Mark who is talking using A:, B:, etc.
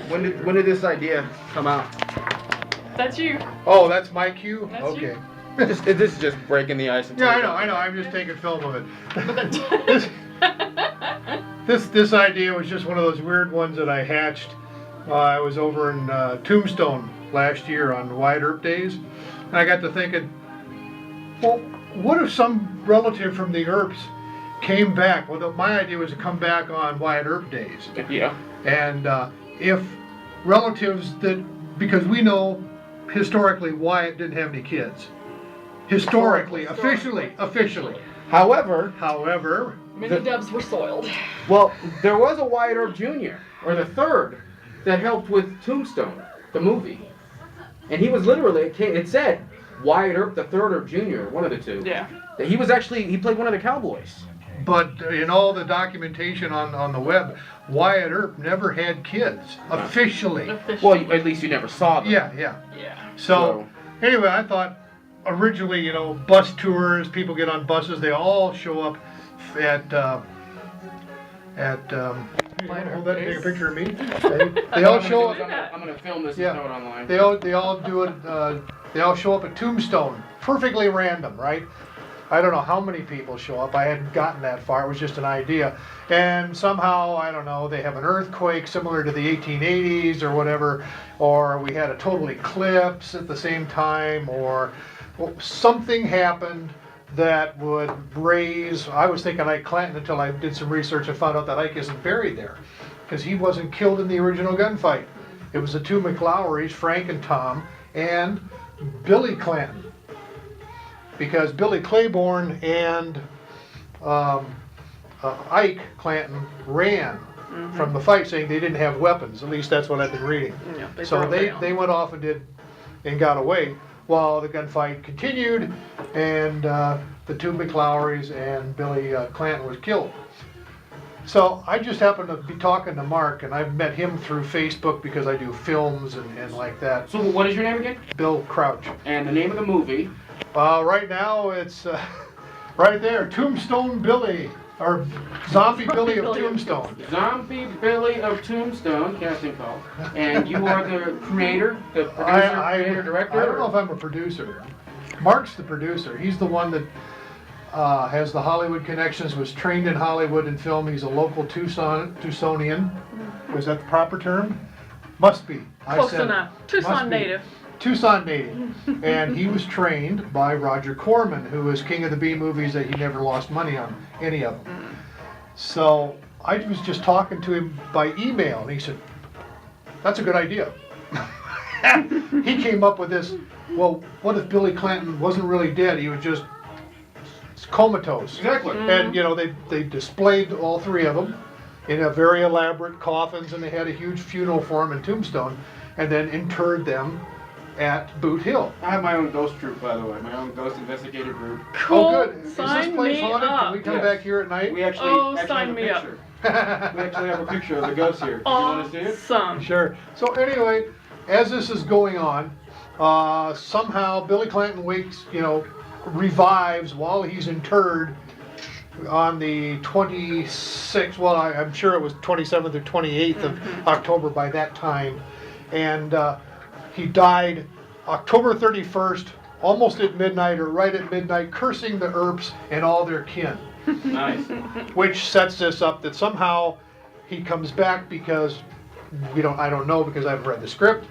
A: When did this idea come out?
B: That's you.
C: Oh, that's my cue?
B: That's
C: Okay.
A: This is just breaking the ice.
C: Yeah, I know. I'm just taking film of it. This idea was just one of those weird ones that I hatched. I was over in Tombstone last year on Wyatt Earp Days, and I got to thinking, well, what if some relative from the Earps came back? Well, my idea was to come back on Wyatt Earp Days.
A: Yeah.
C: And if relatives that, because we know historically Wyatt didn't have any kids. Historically, officially.
A: However,
B: Many doves were soiled.
A: well, there was a Wyatt Earp Jr. or the third that helped with Tombstone, the movie, and he was literally. It said Wyatt Earp the third or Jr. One of the two.
B: Yeah.
A: He played one of the cowboys.
C: But in all the documentation on the web, Wyatt Earp never had kids, officially.
A: Well, at least you never saw them.
C: Yeah.
B: Yeah.
C: So, anyway, I thought originally, bus tours, people get on buses, they all show up at hold that, take a picture of me. They all show up.
A: I'm gonna film this
C: Yeah.
A: and throw it online.
C: They all do it. They all show up at Tombstone, perfectly random, right? I don't know how many people show up. I hadn't gotten that far. It was just an idea. And somehow, I don't know, they have an earthquake similar to the 1880s or whatever, or we had a total eclipse at the same time, or something happened that would raise, I was thinking Ike Clanton until I did some research and found out that Ike isn't buried there, because he wasn't killed in the original gunfight. It was the two McLaurys, Frank and Tom, and Billy Clanton. Because Billy Claiborne and Ike Clanton ran from the fight, saying they didn't have weapons. At least that's what I've been reading.
B: Yeah,
C: So they went off and got away, while the gunfight continued, and the two McLaurys and Billy Clanton was killed. So I just happened to be talking to Mark, and I've met him through Facebook because I do films and like that.
A: So what is your name again?
C: Bill Crouch.
A: And the name of the movie?
C: Right now it's right there, Tombstone Billy, or Zombie Billy of Tombstone.
A: Zombie Billy of Tombstone, casting call. And you are the creator, the producer, creator, director?
C: I don't know if I'm a producer. Mark's the producer. He's the one that has the Hollywood connections, was trained in Hollywood and film. He's a local Tucsonian. Was that the proper term? Must be.
B: Close enough. Tucson native.
C: Tucson native. And he was trained by Roger Corman, who was king of the B movies that he never lost money on, any of them. So I was just talking to him by email, and he said, that's a good idea. He came up with this, well, what if Billy Clanton wasn't really dead? He was just comatose.
A: Exactly.
C: And, they displayed all three of them in a very elaborate coffins, and they had a huge funeral for him in Tombstone, and then interred them at Boot Hill.
A: I have my own ghost troupe, by the way, my own ghost investigative group.
B: Cool.
C: Oh, good. Is this
B: Sign
C: place
B: me
C: haunted?
B: up.
C: Can we come
A: Yes.
C: back here at night?
A: We actually, have
B: sign
A: a
B: me up.
A: picture. We actually have a picture of the ghost here. Do you want to see it?
B: Awesome.
C: Sure. So anyway, as this is going on, somehow Billy Clanton revives while he's interred on the 26th, well, I'm sure it was 27th or 28th of October by that time. And he died October 31st, almost at midnight or right at midnight, cursing the Earps and all their kin.
A: Nice.
C: Which sets this up that somehow he comes back because I don't know because I haven't read the script,